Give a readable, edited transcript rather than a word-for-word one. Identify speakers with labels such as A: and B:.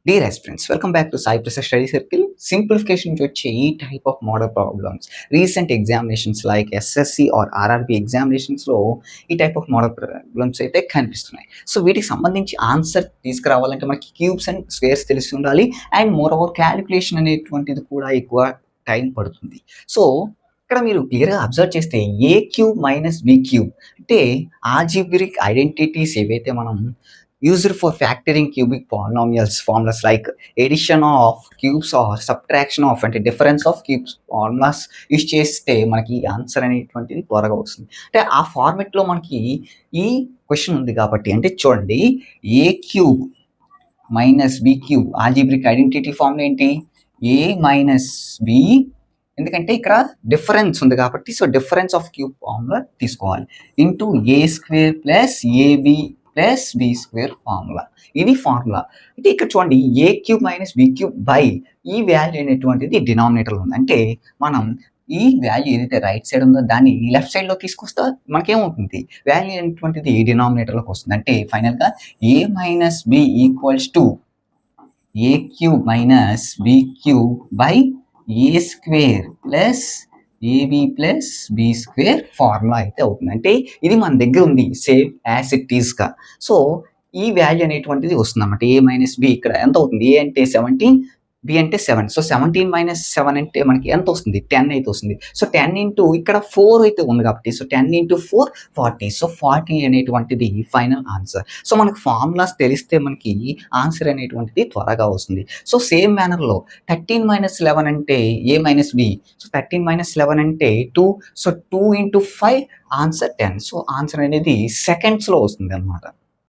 A: Dear aspirants, welcome back to Sai Prasad Study Circle. Simplification నుంచి వచ్చే ఈ type of model problems recent examinations like SSC or RRB ఎగ్జామినేషన్స్లో ఈ type of model problems అయితే కనిపిస్తున్నాయి. So వీటికి సంబంధించి ఆన్సర్ తీసుకురావాలంటే మనకి క్యూబ్స్ అండ్ స్క్వేర్స్ తెలిసి ఉండాలి అండ్ మోర్ ఓవర్ క్యాలిక్యులేషన్ అనేటువంటిది కూడా ఎక్కువ టైం పడుతుంది. సో ఇక్కడ మీరు క్లియర్గా అబ్జర్వ్ చేస్తే ఏ క్యూబ్ మైనస్ బి క్యూబ్ అంటే ఆల్జీబ్రిక్ ఐడెంటిటీస్ ఏవైతే మనం used for factoring cubic polynomials formulas like addition of cubes or subtraction of అంటే difference of cubes formulas use చేస్తే మనకి ఆన్సర్ అనేటువంటిది త్వరగా వస్తుంది. అంటే ఆ ఫార్మెట్లో మనకి ఈ క్వశ్చన్ ఉంది కాబట్టి అంటే చూడండి A cube minus B cube algebraic identity formula ఏంటి ఏ మైనస్ బి, ఎందుకంటే ఇక్కడ డిఫరెన్స్ ఉంది కాబట్టి so difference of cube formula తీసుకోవాలి into A square plus AB plus B square formula. ఇది ఫార్ములా. అయితే ఇక్కడ చూడండి A cube minus B cube by ఈ వాల్యూ అనేటువంటిది డినామినేటర్లో ఉంది. అంటే మనం ఈ వాల్యూ ఏదైతే రైట్ సైడ్ ఉందో దాన్ని లెఫ్ట్ సైడ్లో తీసుకొస్తే మనకేమవుతుంది వాల్యూ అనేటువంటిది డినామినేటర్లోకి వస్తుంది. అంటే ఫైనల్గా A minus B equals to A cube minus B cube by A square plus AB plus B square formula అయితే అవుతుంది. అంటే ఇది మన దగ్గర ఉంది సేమ్ యాజ్ ఇట్ ఈస్గా. సో ఈ వాల్యూ అనేటువంటిది వస్తుంది అన్నమాట. ఏ మైనస్ బి ఇక్కడ ఎంత అవుతుంది, ఏ అంటే 17, బి అంటే 7. సో 17 మైనస్ 7 అంటే మనకి ఎంత వస్తుంది 10 అయితే వస్తుంది. సో 10 ఇంటూ ఇక్కడ 4 అయితే ఉంది కాబట్టి సో 10 ఇంటూ 4 40. సో 40 అనేటువంటిది ఫైనల్ ఆన్సర్. సో మనకు ఫార్ములాస్ తెలిస్తే మనకి ఆన్సర్ అనేటువంటిది త్వరగా వస్తుంది. సో సేమ్ మేనర్లో 13 మైనస్ 11 అంటే ఏ మైనస్ బి. సో 13 మైనస్ 11 అంటే 2. So 2 into 5 answer 10. So answer అనేది సెకండ్స్లో వస్తుంది అనమాట.